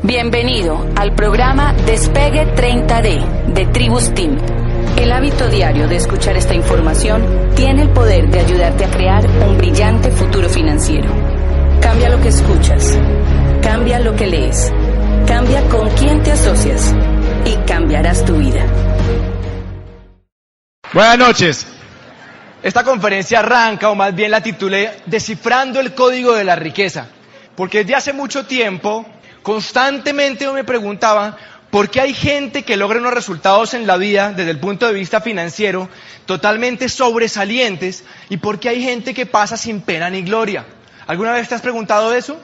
Bienvenido al programa Despegue 30D de Tribus Team. El hábito diario de escuchar esta información tiene el poder de ayudarte a crear un brillante futuro financiero. Cambia lo que escuchas, cambia lo que lees, cambia con quién te asocias y cambiarás tu vida. Buenas noches. Esta conferencia arranca, o más bien la titulé Descifrando el Código de la Riqueza, porque desde hace mucho tiempo constantemente yo me preguntaba por qué hay gente que logra unos resultados en la vida desde el punto de vista financiero totalmente sobresalientes y por qué hay gente que pasa sin pena ni gloria. ¿Alguna vez te has preguntado eso?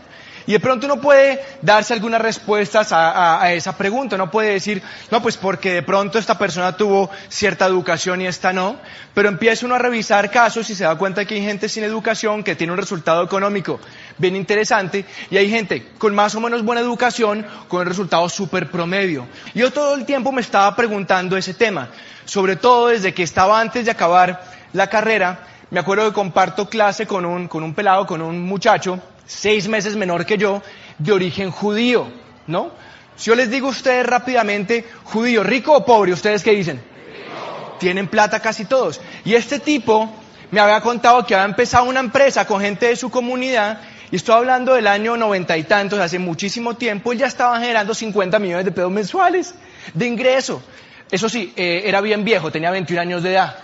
Y de pronto uno puede darse algunas respuestas a esa pregunta. Uno puede decir, no, pues porque de pronto esta persona tuvo cierta educación y esta no. Pero empieza uno a revisar casos y se da cuenta que hay gente sin educación que tiene un resultado económico bien interesante. Y hay gente con más o menos buena educación con un resultado súper promedio. Y yo todo el tiempo me estaba preguntando ese tema. Sobre todo desde que estaba antes de acabar la carrera. Me acuerdo que comparto clase con un pelado, con un muchacho 6 meses menor que yo, de origen judío, ¿no? Si yo les digo a ustedes rápidamente, judío, ¿rico o pobre? ¿Ustedes qué dicen? Rico. Tienen plata casi todos. Y este tipo me había contado que había empezado una empresa con gente de su comunidad, y estoy hablando del año 90 y tantos, hace muchísimo tiempo, él ya estaba generando 50 millones de pesos mensuales de ingreso. Eso sí, era bien viejo, tenía 21 años de edad.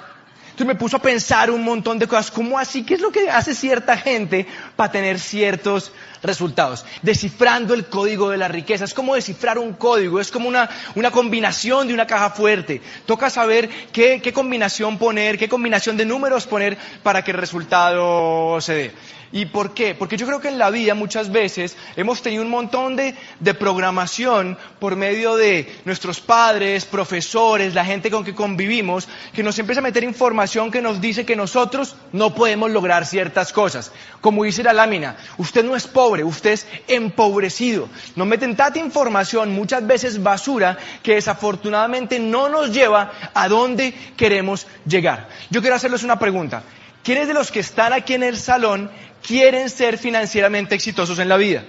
Entonces me puso a pensar un montón de cosas. ¿Cómo así? ¿Qué es lo que hace cierta gente para tener ciertos resultados? Descifrando el código de la riqueza. Es como descifrar un código. Es como una combinación de una caja fuerte. Toca saber qué combinación poner, qué combinación de números poner para que el resultado se dé. ¿Y por qué? Porque yo creo que en la vida muchas veces hemos tenido un montón de programación por medio de nuestros padres, profesores, la gente con que convivimos, que nos empieza a meter información que nos dice que nosotros no podemos lograr ciertas cosas. Como dice la lámina, usted no es pobre, usted es empobrecido. Nos meten tanta información, muchas veces basura, que desafortunadamente no nos lleva a donde queremos llegar. Yo quiero hacerles una pregunta. ¿Quiénes de los que están aquí en el salón quieren ser financieramente exitosos en la vida?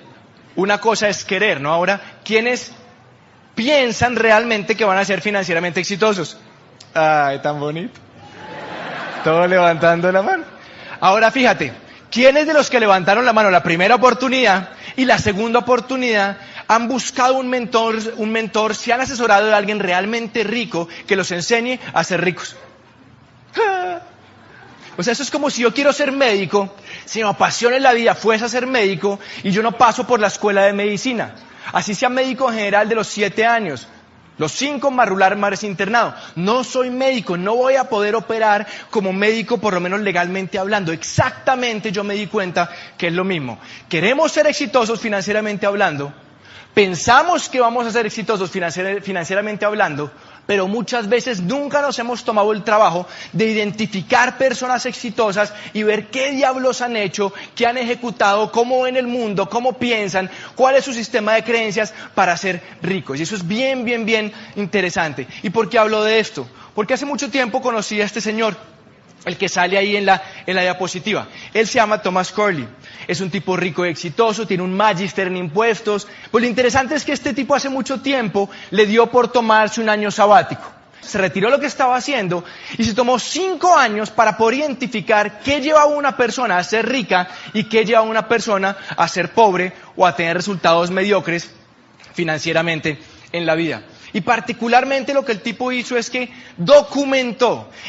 Una cosa es querer, ¿no? Ahora, ¿quiénes piensan realmente que van a ser financieramente exitosos? ¡Ay, tan bonito! Todos levantando la mano. Ahora, fíjate, ¿quiénes de los que levantaron la mano la primera oportunidad y la segunda oportunidad han buscado un mentor, se han asesorado de alguien realmente rico que los enseñe a ser ricos? O sea, eso es como si yo quiero ser médico, si me apasiona en la vida fuese a ser médico y yo no paso por la escuela de medicina. Así sea médico general de los 7 años, los 5 más rural más internado. No soy médico, no voy a poder operar como médico, por lo menos legalmente hablando. Exactamente yo me di cuenta que es lo mismo. Queremos ser exitosos financieramente hablando, pensamos que vamos a ser exitosos financieramente hablando, pero muchas veces nunca nos hemos tomado el trabajo de identificar personas exitosas y ver qué diablos han hecho, qué han ejecutado, cómo ven el mundo, cómo piensan, cuál es su sistema de creencias para ser ricos. Y eso es bien interesante. ¿Y por qué hablo de esto? Porque hace mucho tiempo conocí a este señor, el que sale ahí en la diapositiva. Él se llama Thomas Corley. Es un tipo rico y exitoso, tiene un magíster en impuestos. Pues lo interesante es que este tipo hace mucho tiempo le dio por tomarse un año sabático. Se retiró lo que estaba haciendo y se tomó 5 años para poder identificar qué lleva a una persona a ser rica y qué lleva a una persona a ser pobre o a tener resultados mediocres financieramente en la vida. Y particularmente lo que el tipo hizo es que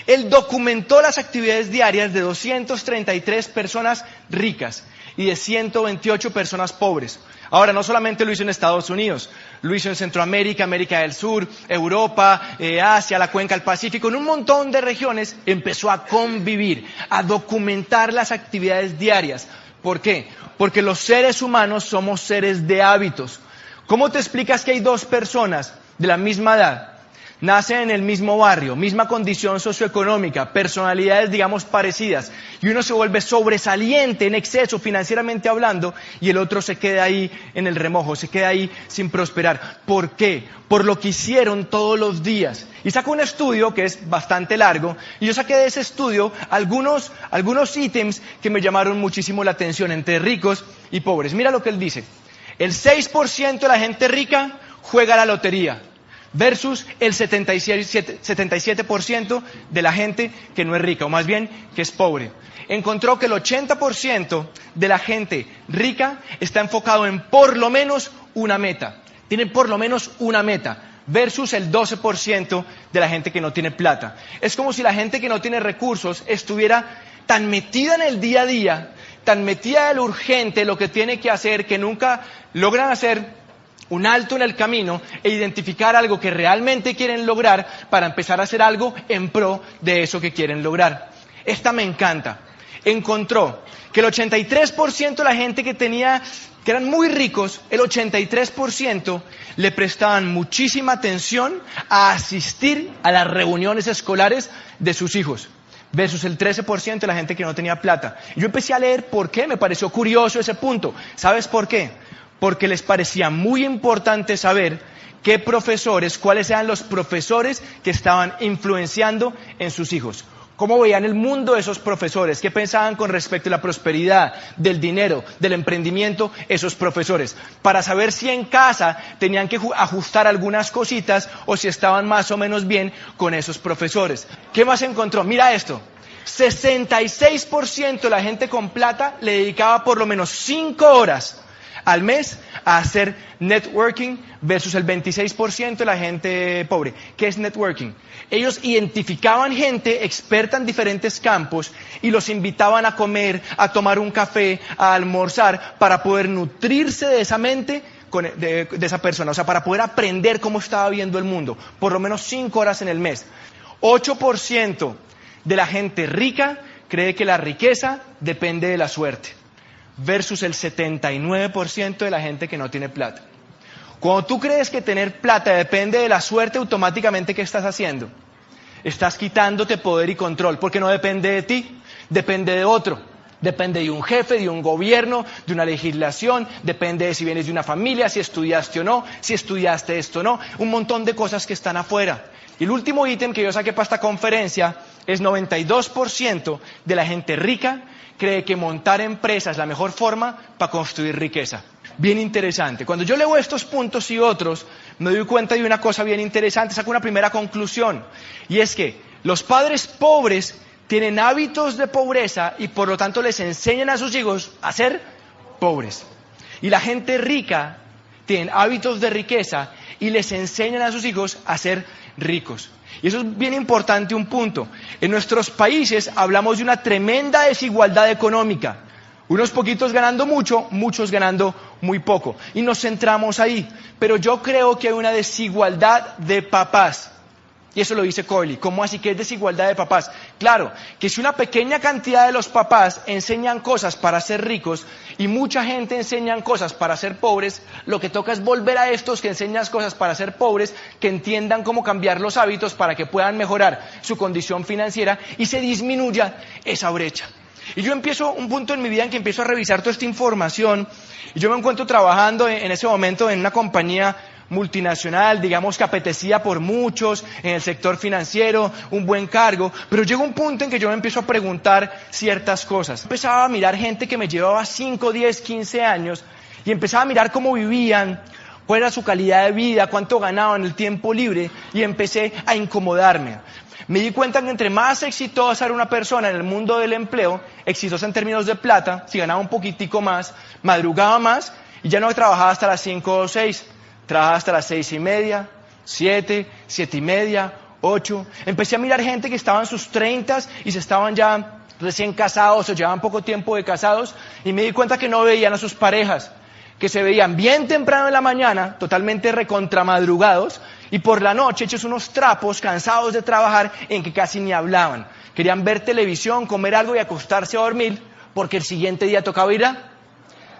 él documentó las actividades diarias de 233 personas ricas y de 128 personas pobres. Ahora, no solamente lo hizo en Estados Unidos, lo hizo en Centroamérica, América del Sur, Europa, Asia, la cuenca del Pacífico, en un montón de regiones empezó a convivir, a documentar las actividades diarias. ¿Por qué? Porque los seres humanos somos seres de hábitos. ¿Cómo te explicas que hay 2 personas de la misma edad, nacen en el mismo barrio, misma condición socioeconómica, personalidades digamos parecidas, y uno se vuelve sobresaliente en exceso financieramente hablando y el otro se queda ahí en el remojo, se queda ahí sin prosperar? ¿Por qué? Por lo que hicieron todos los días. Y saco un estudio que es bastante largo, y yo saqué de ese estudio algunos ítems que me llamaron muchísimo la atención entre ricos y pobres. Mira lo que él dice. El 6% de la gente rica juega a la lotería versus el 77% de la gente que no es rica, o más bien que es pobre. Encontró que el 80% de la gente rica está enfocado en por lo menos una meta. Tiene por lo menos una meta versus el 12% de la gente que no tiene plata. Es como si la gente que no tiene recursos estuviera tan metida en el día a día, tan metida en lo urgente, lo que tiene que hacer, que nunca logran hacer un alto en el camino e identificar algo que realmente quieren lograr para empezar a hacer algo en pro de eso que quieren lograr. Esta me encanta. Encontró que el 83% de la gente que eran muy ricos, el 83% le prestaban muchísima atención a asistir a las reuniones escolares de sus hijos, versus el 13% de la gente que no tenía plata. Y yo empecé a leer por qué, me pareció curioso ese punto. ¿Sabes por qué? Porque les parecía muy importante saber qué profesores, cuáles eran los profesores que estaban influenciando en sus hijos. ¿Cómo veían el mundo esos profesores? ¿Qué pensaban con respecto a la prosperidad, del dinero, del emprendimiento esos profesores? Para saber si en casa tenían que ajustar algunas cositas o si estaban más o menos bien con esos profesores. ¿Qué más encontró? Mira esto. 66% de la gente con plata le dedicaba por lo menos 5 horas al mes a hacer networking versus el 26% de la gente pobre. ¿Qué es networking? Ellos identificaban gente experta en diferentes campos y los invitaban a comer, a tomar un café, a almorzar para poder nutrirse de esa mente de esa persona, o sea, para poder aprender cómo estaba viendo el mundo, por lo menos 5 horas en el mes. 8% de la gente rica cree que la riqueza depende de la suerte, versus el 79% de la gente que no tiene plata. Cuando tú crees que tener plata depende de la suerte, automáticamente, ¿qué estás haciendo? Estás quitándote poder y control, porque no depende de ti, depende de otro. Depende de un jefe, de un gobierno, de una legislación, depende de si vienes de una familia, si estudiaste o no, si estudiaste esto o no, un montón de cosas que están afuera. Y el último ítem que yo saqué para esta conferencia es 92% de la gente rica cree que montar empresas es la mejor forma para construir riqueza. Bien interesante. Cuando yo leo estos puntos y otros, me doy cuenta de una cosa bien interesante, saco una primera conclusión, y es que los padres pobres tienen hábitos de pobreza y por lo tanto les enseñan a sus hijos a ser pobres. Y la gente rica tiene hábitos de riqueza y les enseñan a sus hijos a ser ricos. Y eso es bien importante, un punto. En nuestros países hablamos de una tremenda desigualdad económica. Unos poquitos ganando mucho, muchos ganando muy poco. Y nos centramos ahí. Pero yo creo que hay una desigualdad de papás. Y eso lo dice Corley. ¿Cómo así que es desigualdad de papás? Claro, que si una pequeña cantidad de los papás enseñan cosas para ser ricos y mucha gente enseñan cosas para ser pobres, lo que toca es volver a estos que enseñan cosas para ser pobres, que entiendan cómo cambiar los hábitos para que puedan mejorar su condición financiera y se disminuya esa brecha. Y yo un punto en mi vida en que empiezo a revisar toda esta información, y yo me encuentro trabajando en ese momento en una compañía multinacional, digamos que apetecida por muchos, en el sector financiero, un buen cargo, pero llega un punto en que yo me empiezo a preguntar ciertas cosas. Empezaba a mirar gente que me llevaba 5, 10, 15 años, y empezaba a mirar cómo vivían, cuál era su calidad de vida, cuánto ganaban en el tiempo libre, y empecé a incomodarme. Me di cuenta que entre más exitosa era una persona en el mundo del empleo, exitosa en términos de plata, si ganaba un poquitico más, madrugaba más, y ya no trabajaba hasta las 5 o 6, trabajaba hasta las 6:30, 7, 7:30, 8. Empecé a mirar gente que estaba en sus 30s y se estaban ya recién casados o llevaban poco tiempo de casados, y me di cuenta que no veían a sus parejas, que se veían bien temprano en la mañana, totalmente recontramadrugados, y por la noche hechos unos trapos, cansados de trabajar, en que casi ni hablaban. Querían ver televisión, comer algo y acostarse a dormir, porque el siguiente día tocaba ir a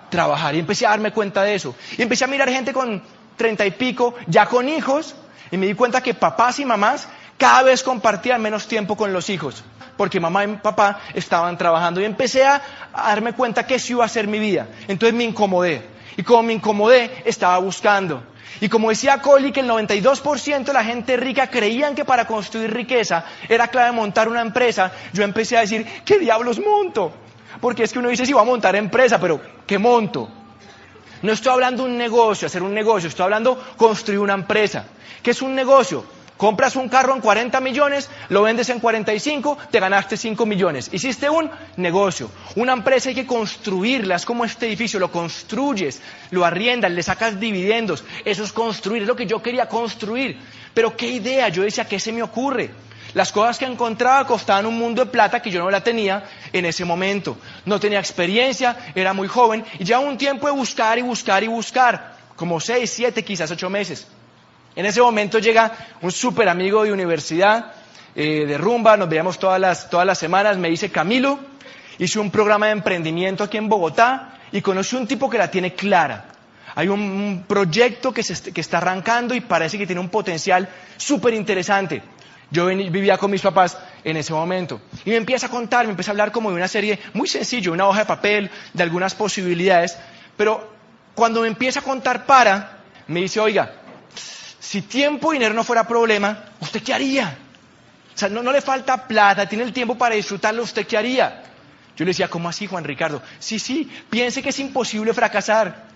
trabajar. Y empecé a darme cuenta de eso. Y empecé a mirar gente con 30 y pico, ya con hijos, y me di cuenta que papás y mamás cada vez compartían menos tiempo con los hijos, porque mamá y papá estaban trabajando. Y empecé a darme cuenta que eso iba a ser mi vida. Entonces me incomodé. Y como me incomodé, estaba buscando. Y como decía Coley, que el 92% de la gente rica creían que para construir riqueza era clave montar una empresa, yo empecé a decir, ¿qué diablos monto? Porque es que uno dice, sí, voy a montar empresa, pero ¿qué monto? No estoy hablando de un negocio, hacer un negocio, estoy hablando de construir una empresa. ¿Qué es un negocio? Compras un carro en 40 millones, lo vendes en 45, te ganaste 5 millones. Hiciste un negocio. Una empresa hay que construirla, es como este edificio, lo construyes, lo arriendas, le sacas dividendos. Eso es construir, es lo que yo quería construir. Pero ¿qué idea? Yo decía, ¿qué se me ocurre? Las cosas que encontraba costaban un mundo de plata que yo no la tenía en ese momento. No tenía experiencia, era muy joven y llevaba un tiempo de buscar y buscar y buscar, como 6, 7, quizás 8 meses. En ese momento llega un súper amigo de universidad, de rumba, nos veíamos todas las semanas, me dice, Camilo, hice un programa de emprendimiento aquí en Bogotá y conocí un tipo que la tiene clara. Hay un proyecto que está arrancando y parece que tiene un potencial súper interesante. Yo vivía con mis papás en ese momento y me empieza a contar, me empieza a hablar como de una serie muy sencilla, una hoja de papel, de algunas posibilidades, pero cuando me empieza a contar me dice, oiga, si tiempo y dinero no fuera problema, ¿usted qué haría? O sea, no le falta plata, tiene el tiempo para disfrutarlo, ¿usted qué haría? Yo le decía, ¿cómo así, Juan Ricardo? Sí, piense que es imposible fracasar,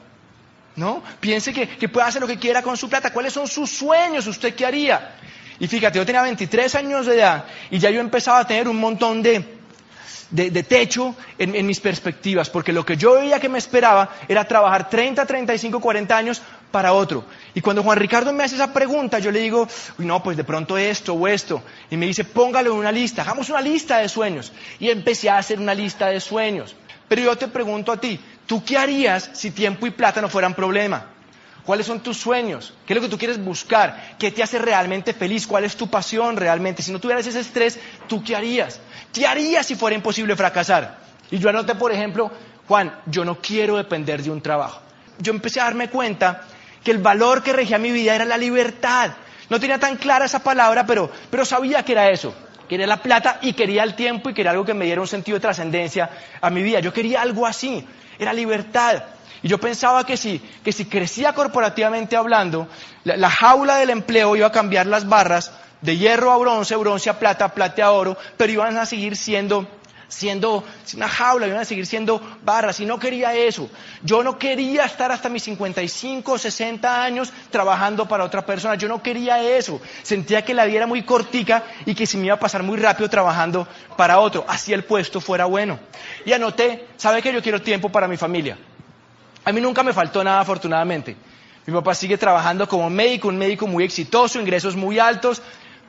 ¿no? Piense que puede hacer lo que quiera con su plata, ¿cuáles son sus sueños? ¿Usted qué haría? Y fíjate, yo tenía 23 años de edad y ya yo empezaba a tener un montón de techo en mis perspectivas, porque lo que yo veía que me esperaba era trabajar 30, 35, 40 años para otro. Y cuando Juan Ricardo me hace esa pregunta, yo le digo, uy, no, pues de pronto esto o esto. Y me dice, póngalo en una lista, hagamos una lista de sueños. Y empecé a hacer una lista de sueños. Pero yo te pregunto a ti, ¿tú qué harías si tiempo y plata no fueran problema? ¿Cuáles son tus sueños? ¿Qué es lo que tú quieres buscar? ¿Qué te hace realmente feliz? ¿Cuál es tu pasión realmente? Si no tuvieras ese estrés, ¿tú qué harías? ¿Qué harías si fuera imposible fracasar? Y yo anoté, por ejemplo, Juan, yo no quiero depender de un trabajo. Yo empecé a darme cuenta que el valor que regía mi vida era la libertad. No tenía tan clara esa palabra, pero sabía que era eso. Quería la plata y quería el tiempo y quería algo que me diera un sentido de trascendencia a mi vida. Yo quería algo así, era libertad. Y yo pensaba que si crecía corporativamente hablando, la jaula del empleo iba a cambiar las barras de hierro a bronce, bronce a plata, plata a oro, pero iban a seguir siendo una jaula, iban a seguir siendo barras, y no quería eso. Yo no quería estar hasta mis 55 o 60 años trabajando para otra persona, yo no quería eso. Sentía que la vida era muy cortica y que se me iba a pasar muy rápido trabajando para otro, así el puesto fuera bueno. Y anoté, ¿sabe qué? Yo quiero tiempo para mi familia. A mí nunca me faltó nada, afortunadamente. Mi papá sigue trabajando como médico, un médico muy exitoso, ingresos muy altos,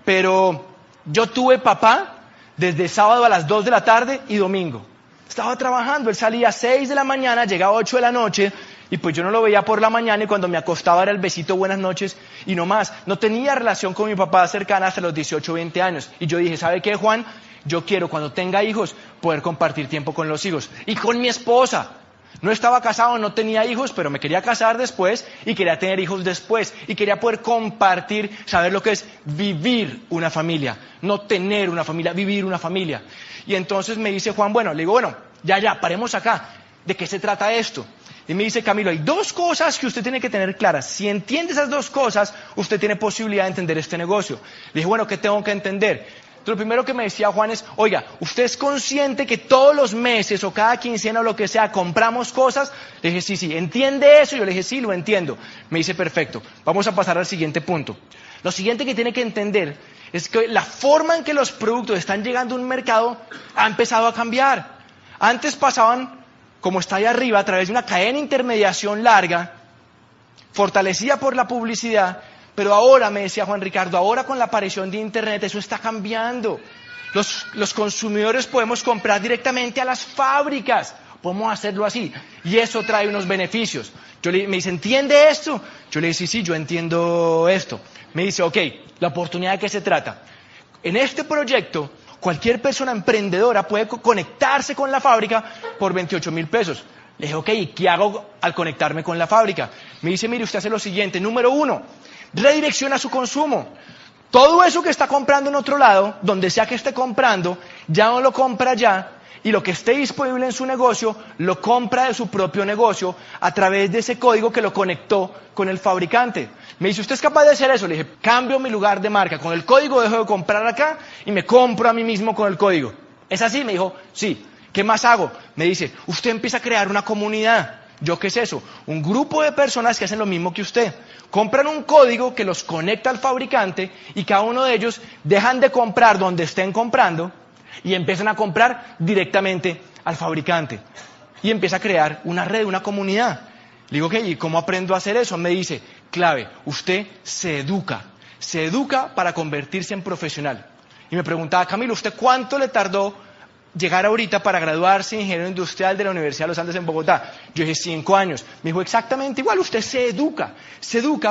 pero yo tuve papá desde sábado a las 2 de la tarde y domingo. Estaba trabajando, él salía a 6 de la mañana, llegaba a 8 de la noche, y pues yo no lo veía por la mañana y cuando me acostaba era el besito, buenas noches, y no más. No tenía relación con mi papá cercana hasta los 18 o 20 años. Y yo dije, ¿sabe qué, Juan? Yo quiero, cuando tenga hijos, poder compartir tiempo con los hijos. Y con mi esposa. No estaba casado, no tenía hijos, pero me quería casar después y quería tener hijos después. Y quería poder compartir, saber lo que es vivir una familia. No tener una familia, vivir una familia. Y entonces me dice Juan, bueno, le digo, bueno, ya, paremos acá. ¿De qué se trata esto? Y me dice, Camilo, hay dos cosas que usted tiene que tener claras. Si entiende esas dos cosas, usted tiene posibilidad de entender este negocio. Le dije, bueno, ¿qué tengo que entender? Entonces, lo primero que me decía Juan es, oiga, ¿usted es consciente que todos los meses o cada quincena o lo que sea compramos cosas? Le dije, sí, ¿entiende eso? Yo le dije, sí, lo entiendo. Me dice, perfecto, vamos a pasar al siguiente punto. Lo siguiente que tiene que entender es que la forma en que los productos están llegando a un mercado ha empezado a cambiar. Antes pasaban, como está ahí arriba, a través de una cadena de intermediación larga, fortalecida por la publicidad. Pero ahora, me decía Juan Ricardo, ahora con la aparición de Internet eso está cambiando. Los consumidores podemos comprar directamente a las fábricas, podemos hacerlo así. Y eso trae unos beneficios. Me dice, ¿entiende esto? Yo le dije, sí, yo entiendo esto. Me dice, ok, ¿la oportunidad de qué se trata? En este proyecto, cualquier persona emprendedora puede conectarse con la fábrica por 28,000 pesos. Le dije, ok, ¿y qué hago al conectarme con la fábrica? Me dice, mire, usted hace lo siguiente. Número 1, redirecciona su consumo. Todo eso que está comprando en otro lado, donde sea que esté comprando, ya no lo compra allá, y lo que esté disponible en su negocio, lo compra de su propio negocio a través de ese código que lo conectó con el fabricante. Me dice, ¿usted es capaz de hacer eso? Le dije, cambio mi lugar de marca. Con el código dejo de comprar acá y me compro a mí mismo con el código. ¿Es así? Me dijo, sí. ¿Qué más hago? Me dice, usted empieza a crear una comunidad. ¿Yo qué es eso? Un grupo de personas que hacen lo mismo que usted. Compran un código que los conecta al fabricante y cada uno de ellos dejan de comprar donde estén comprando y empiezan a comprar directamente al fabricante. Y empieza a crear una red, una comunidad. Le digo, ok, ¿y cómo aprendo a hacer eso? Me dice, clave, usted se educa para convertirse en profesional. Y me preguntaba, Camilo, ¿usted cuánto le tardó llegar ahorita para graduarse de ingeniero industrial de la Universidad de los Andes en Bogotá? Yo dije 5 años. Me dijo exactamente igual, usted se educa,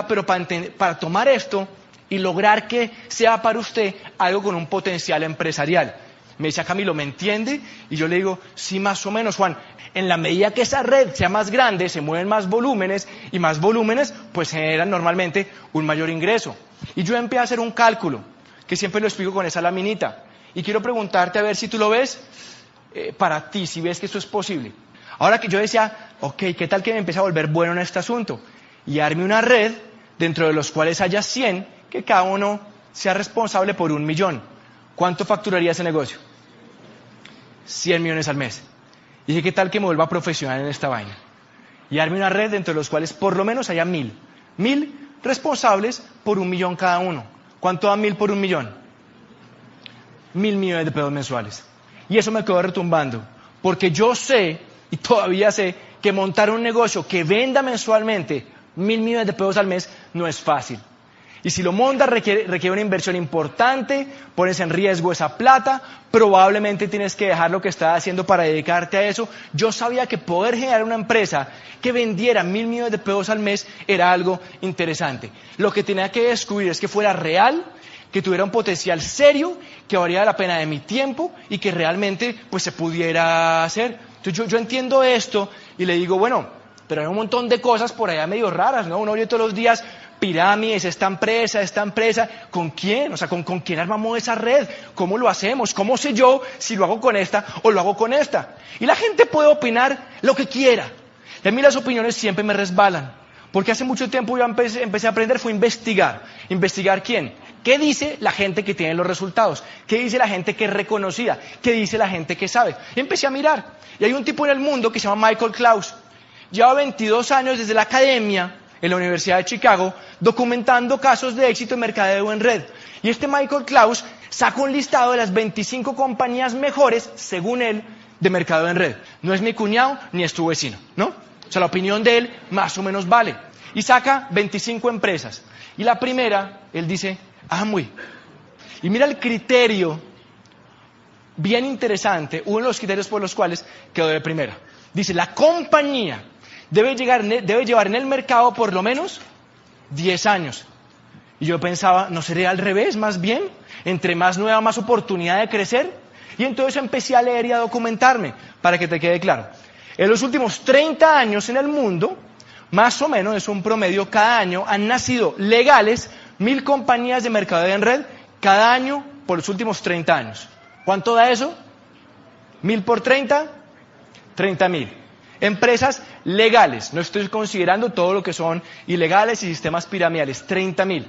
pero para tomar esto y lograr que sea para usted algo con un potencial empresarial. Me decía, Camilo, ¿me entiende? Y yo le digo, sí, más o menos, Juan. En la medida que esa red sea más grande, se mueven más volúmenes, y más volúmenes, pues generan normalmente un mayor ingreso. Y yo empecé a hacer un cálculo, que siempre lo explico con esa laminita. Y quiero preguntarte a ver si tú lo ves para ti, si ves que esto es posible. Ahora que yo decía, ok, ¿qué tal que me empiece a volver bueno en este asunto? Y arme una red dentro de los cuales haya 100, que cada uno sea responsable por 1 millón. ¿Cuánto facturaría ese negocio? 100 millones al mes. Y dije, ¿qué tal que me vuelva profesional en esta vaina? Y arme una red dentro de los cuales por lo menos haya 1000. 1000 responsables por 1 millón cada uno. ¿Cuánto da 1000 por 1 millón? 1.000 millones de pesos mensuales. Y eso me quedó retumbando, porque yo sé, y todavía sé, que montar un negocio que venda mensualmente 1.000 millones de pesos al mes no es fácil. Y si lo montas requiere una inversión importante, pones en riesgo esa plata, probablemente tienes que dejar lo que estás haciendo para dedicarte a eso. Yo sabía que poder generar una empresa que vendiera 1.000 millones de pesos al mes era algo interesante. Lo que tenía que descubrir es que fuera real, que tuviera un potencial serio, que valiera la pena de mi tiempo y que realmente pues se pudiera hacer. Entonces yo entiendo esto y le digo, bueno, pero hay un montón de cosas por allá medio raras, ¿no? Uno oye todos los días pirámides, esta empresa, ¿con quién? O sea, ¿con quién armamos esa red? ¿Cómo lo hacemos? ¿Cómo sé yo si lo hago con esta o lo hago con esta? Y la gente puede opinar lo que quiera. Y a mí las opiniones siempre me resbalan. Porque hace mucho tiempo yo empecé a aprender, fue investigar. ¿Investigar quién? ¿Qué dice la gente que tiene los resultados? ¿Qué dice la gente que es reconocida? ¿Qué dice la gente que sabe? Y empecé a mirar. Y hay un tipo en el mundo que se llama Michael Klaus. Lleva 22 años desde la academia en la Universidad de Chicago, documentando casos de éxito en mercadeo en red. Y este Michael Klaus sacó un listado de las 25 compañías mejores, según él, de mercadeo en red. No es mi cuñado ni es tu vecino, ¿no? O sea, la opinión de él más o menos vale. Y saca 25 empresas. Y la primera, él dice, Amway. Y mira el criterio bien interesante, uno de los criterios por los cuales quedó de primera. Dice, la compañía debe llevar en el mercado por lo menos 10 años. Y yo pensaba, ¿no sería al revés más bien? Entre más nueva, más oportunidad de crecer. Y entonces empecé a leer y a documentarme, para que te quede claro. En los últimos 30 años en el mundo, más o menos es un promedio, cada año han nacido legales 1000 compañías de mercadeo en red, cada año por los últimos 30 años. ¿Cuánto da eso? 1000 por 30, 30.000. Empresas legales, no estoy considerando todo lo que son ilegales y sistemas piramidales, 30.000.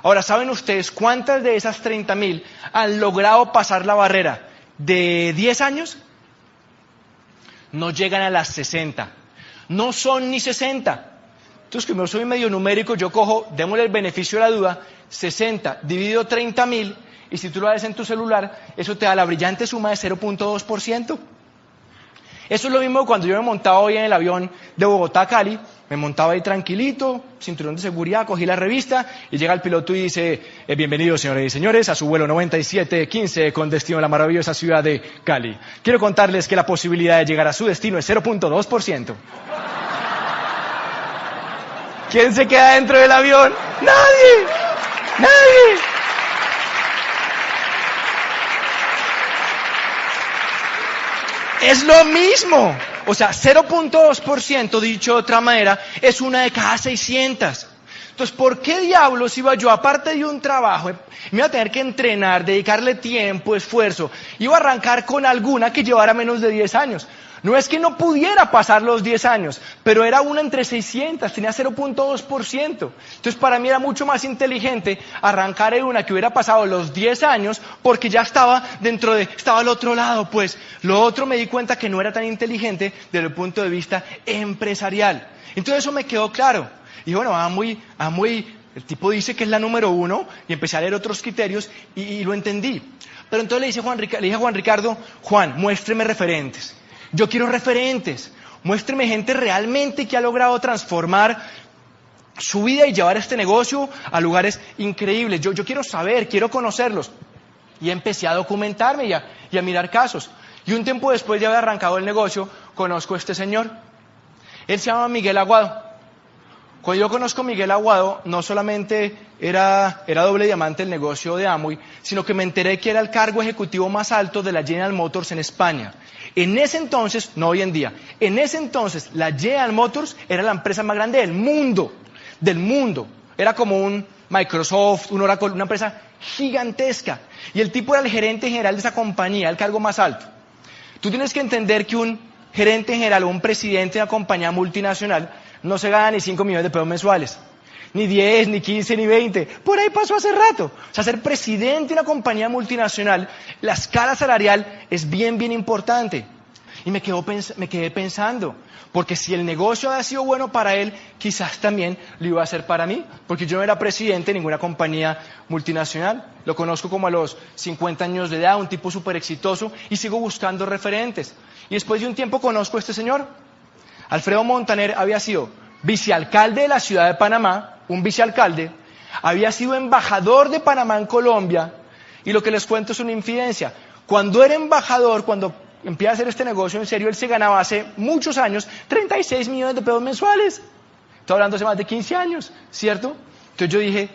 Ahora, ¿saben ustedes cuántas de esas 30.000 han logrado pasar la barrera de 10 años? No llegan a las 60, no son ni 60. Entonces, como yo soy medio numérico, yo cojo, démosle el beneficio de la duda, 60 dividido 30.000, y si tú lo haces en tu celular, eso te da la brillante suma de 0.2%. Eso es lo mismo cuando yo me montaba hoy en el avión de Bogotá a Cali, me montaba ahí tranquilito, cinturón de seguridad, cogí la revista y llega el piloto y dice, bienvenidos señoras y señores a su vuelo 9715 con destino a la maravillosa ciudad de Cali. Quiero contarles que la posibilidad de llegar a su destino es 0.2%. ¿Quién se queda dentro del avión? ¡Nadie! ¡Nadie! Es lo mismo. O sea, 0.2%, dicho de otra manera, es una de cada 600. Entonces, ¿por qué diablos iba yo, aparte de un trabajo, me iba a tener que entrenar, dedicarle tiempo, esfuerzo, iba a arrancar con alguna que llevara menos de 10 años? No es que no pudiera pasar los 10 años, pero era una entre 600, tenía 0.2%. Entonces para mí era mucho más inteligente arrancar en una que hubiera pasado los 10 años porque ya estaba estaba al otro lado, pues. Lo otro me di cuenta que no era tan inteligente desde el punto de vista empresarial. Entonces eso me quedó claro. Y bueno, el tipo dice que es la número 1 y empecé a leer otros criterios y lo entendí. Pero entonces le dije a Juan Ricardo, Juan, muéstreme referentes. Yo quiero referentes. Muéstreme gente realmente que ha logrado transformar su vida y llevar este negocio a lugares increíbles. Yo quiero saber, quiero conocerlos. Y empecé a documentarme y a mirar casos. Y un tiempo después de haber arrancado el negocio, conozco a este señor. Él se llama Miguel Aguado. Cuando yo conozco a Miguel Aguado, no solamente era doble diamante el negocio de Amway, sino que me enteré que era el cargo ejecutivo más alto de la General Motors en España. En ese entonces, no hoy en día, en ese entonces la General Motors era la empresa más grande del mundo. Era como un Microsoft, un Oracle, una empresa gigantesca. Y el tipo era el gerente general de esa compañía, el cargo más alto. Tú tienes que entender que un gerente general o un presidente de una compañía multinacional no se gana ni 5 millones de pesos mensuales, ni 10, ni 15, ni 20. Por ahí pasó hace rato. O sea, ser presidente de una compañía multinacional, la escala salarial es bien importante. Y me quedé pensando, porque si el negocio ha sido bueno para él, quizás también lo iba a hacer para mí, porque yo no era presidente de ninguna compañía multinacional. Lo conozco como a los 50 años de edad, un tipo súper exitoso, y sigo buscando referentes. Y después de un tiempo conozco a este señor. Alfredo Montaner había sido vicealcalde de la ciudad de Panamá, un vicealcalde, había sido embajador de Panamá en Colombia, y lo que les cuento es una infidencia. Cuando era embajador, cuando empieza a hacer este negocio en serio, él se ganaba hace muchos años 36 millones de pesos mensuales. Estoy hablando hace más de 15 años, ¿cierto? Entonces yo dije,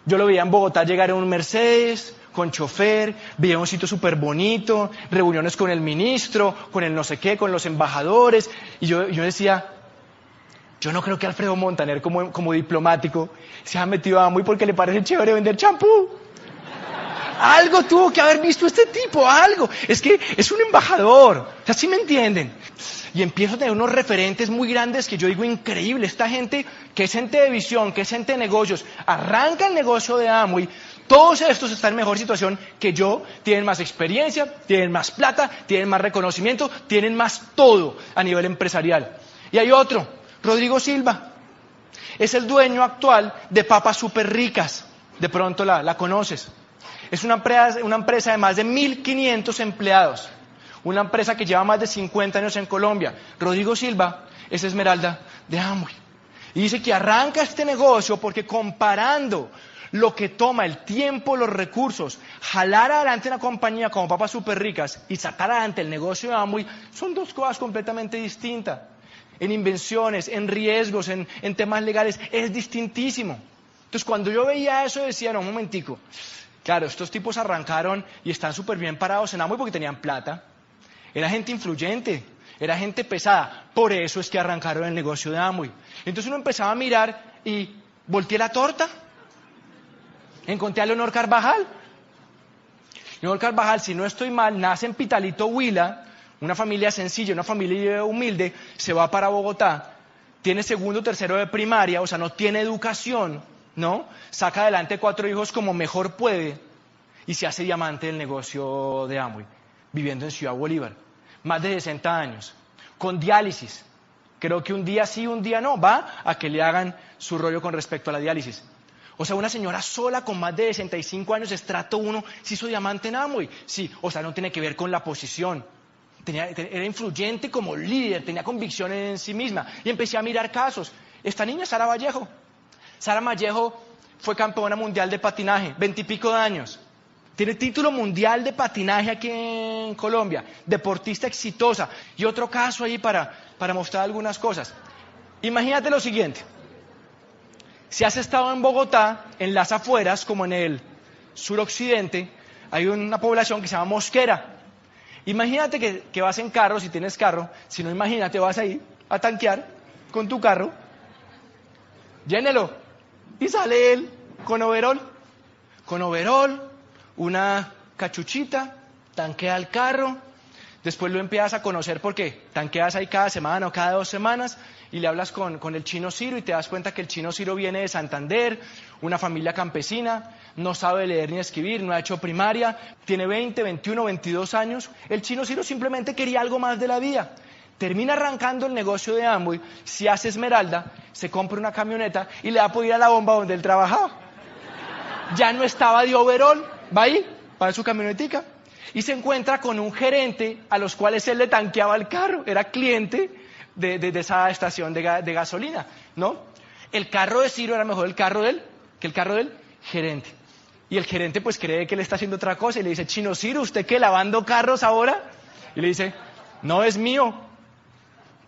yo lo veía en Bogotá llegar en un Mercedes, con chofer, veía un sitio súper bonito, reuniones con el ministro, con el no sé qué, con los embajadores, y yo decía, yo no creo que Alfredo Montaner como diplomático se haya metido a Amway porque le parece chévere vender champú. Algo tuvo que haber visto este tipo, algo. Es que es un embajador, o sea, ¿sí me entienden? Y empiezo a tener unos referentes muy grandes que yo digo, increíble, esta gente que es gente de visión, que es gente de negocios, arranca el negocio de Amway. Todos estos están en mejor situación que yo, tienen más experiencia, tienen más plata, tienen más reconocimiento, tienen más todo a nivel empresarial. Y hay otro, Rodrigo Silva, es el dueño actual de Papas Súper Ricas, de pronto la conoces. Es una empresa de más de 1.500 empleados, una empresa que lleva más de 50 años en Colombia. Rodrigo Silva es esmeralda de Amway. Y dice que arranca este negocio porque comparando lo que toma el tiempo, los recursos, jalar adelante una compañía como Papas Súper Ricas y sacar adelante el negocio de Amway, son dos cosas completamente distintas. En invenciones, en riesgos, en temas legales, es distintísimo. Entonces cuando yo veía eso decía, no, un momentico, claro, estos tipos arrancaron y están súper bien parados en Amway porque tenían plata. Era gente influyente, era gente pesada, por eso es que arrancaron el negocio de Amway. Entonces uno empezaba a mirar y volteé la torta. Encontré a Leonor Carvajal. Leonor Carvajal, si no estoy mal, nace en Pitalito, Huila, una familia sencilla, una familia humilde, se va para Bogotá, tiene segundo, tercero de primaria, o sea, no tiene educación, ¿no? Saca adelante 4 hijos como mejor puede y se hace diamante del negocio de Amway, viviendo en Ciudad Bolívar, más de 60 años, con diálisis. Creo que un día sí, un día no, va a que le hagan su rollo con respecto a la diálisis. O sea, una señora sola con más de 65 años, estrato 1, se hizo diamante en Amway. Sí, o sea, no tiene que ver con la posición. Era influyente como líder, tenía convicción en sí misma. Y empecé a mirar casos. Esta niña, Sara Vallejo. Sara Vallejo fue campeona mundial de patinaje, 20 y pico de años. Tiene título mundial de patinaje aquí en Colombia. Deportista exitosa. Y otro caso ahí para mostrar algunas cosas. Imagínate lo siguiente. Si has estado en Bogotá, en las afueras, como en el suroccidente, hay una población que se llama Mosquera. Imagínate que vas en carro, si tienes carro, si no, imagínate, vas ahí a tanquear con tu carro, llénelo, y sale él con overol, una cachuchita, tanquea el carro, Después lo empiezas a conocer porque tanqueas ahí cada semana o cada 2 semanas y le hablas con el chino Ciro y te das cuenta que el chino Ciro viene de Santander, una familia campesina, no sabe leer ni escribir, no ha hecho primaria, tiene 20, 21, 22 años. El chino Ciro simplemente quería algo más de la vida. Termina arrancando el negocio de Amway, se hace Esmeralda, se compra una camioneta y le da por ir a la bomba donde él trabajaba. Ya no estaba de overall, va ahí, va en su camionetica. Y se encuentra con un gerente a los cuales él le tanqueaba el carro, era cliente de esa estación de gasolina, ¿no? El carro de Ciro era mejor que el carro del gerente. Y el gerente pues cree que él está haciendo otra cosa y le dice, chino Ciro, ¿usted qué, lavando carros ahora? Y le dice, no, es mío.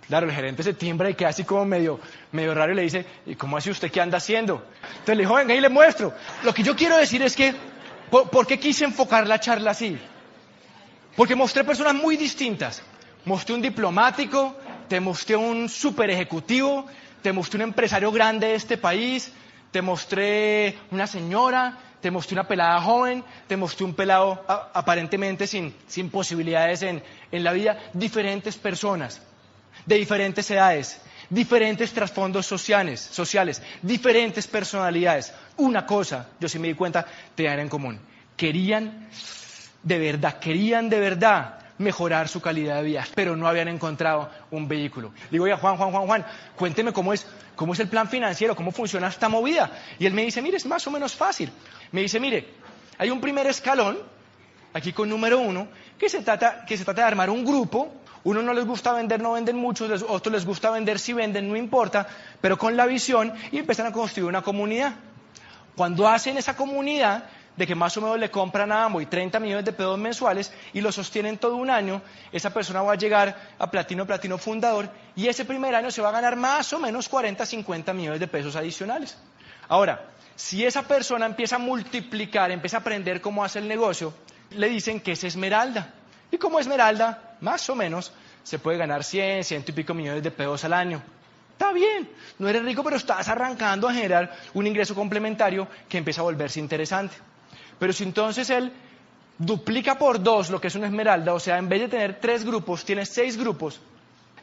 Claro, el gerente se tiembra y queda así como medio raro y le dice, ¿y cómo así usted qué anda haciendo? Entonces le dijo, venga y le muestro. Lo que yo quiero decir es que, ¿por qué quise enfocar la charla así? Porque mostré personas muy distintas. Mostré un diplomático, te mostré un super ejecutivo, te mostré un empresario grande de este país, te mostré una señora, te mostré una pelada joven, te mostré un pelado aparentemente sin posibilidades en la vida. Diferentes personas, de diferentes edades, diferentes trasfondos sociales, diferentes personalidades. Una cosa, yo sí me di cuenta, tenían en común. Querían de verdad mejorar su calidad de vida, pero no habían encontrado un vehículo. Digo, oye, Juan, cuénteme cómo es el plan financiero, cómo funciona esta movida. Y él me dice, mire, es más o menos fácil. Me dice, mire, hay un primer escalón, aquí con número 1, que se trata de armar un grupo. Uno no les gusta vender, no venden mucho, otros les gusta vender, si venden, no importa, pero con la visión y empiezan a construir una comunidad. Cuando hacen esa comunidad, de que más o menos le compran a Amway 30 millones de pesos mensuales y lo sostienen todo un año, esa persona va a llegar a platino fundador y ese primer año se va a ganar más o menos 40, 50 millones de pesos adicionales. Ahora, si esa persona empieza a multiplicar, empieza a aprender cómo hacer el negocio, le dicen que es Esmeralda. Y como Esmeralda, más o menos, se puede ganar 100, 100 y pico millones de pesos al año. Está bien, no eres rico, pero estás arrancando a generar un ingreso complementario que empieza a volverse interesante. Pero si entonces él duplica por 2 lo que es una Esmeralda, o sea, en vez de tener 3 grupos, tiene 6 grupos,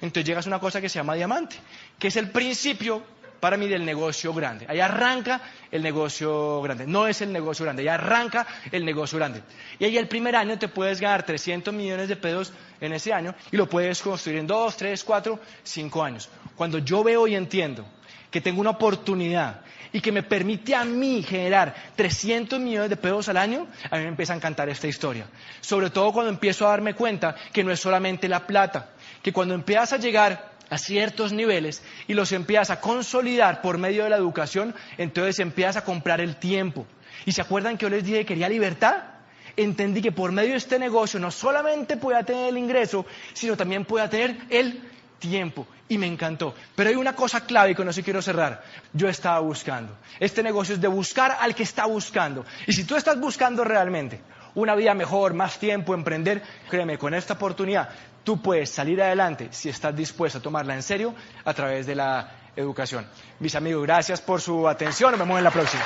entonces llegas a una cosa que se llama diamante, que es el principio para mí del negocio grande. Ahí arranca el negocio grande, no es el negocio grande, ahí arranca el negocio grande. Y ahí el primer año te puedes ganar 300 millones de pesos en ese año y lo puedes construir en 2, 3, 4, 5 años. Cuando yo veo y entiendo que tengo una oportunidad y que me permite a mí generar 300 millones de pesos al año, a mí me empieza a encantar esta historia. Sobre todo cuando empiezo a darme cuenta que no es solamente la plata, que cuando empiezas a llegar a ciertos niveles y los empiezas a consolidar por medio de la educación, entonces empiezas a comprar el tiempo. ¿Y se acuerdan que yo les dije que quería libertad? Entendí que por medio de este negocio no solamente podía tener el ingreso, sino también podía tener el tiempo. Y me encantó. Pero hay una cosa clave y con eso quiero cerrar. Yo estaba buscando. Este negocio es de buscar al que está buscando. Y si tú estás buscando realmente una vida mejor, más tiempo, emprender, créeme, con esta oportunidad tú puedes salir adelante si estás dispuesto a tomarla en serio a través de la educación. Mis amigos, gracias por su atención. Nos vemos en la próxima.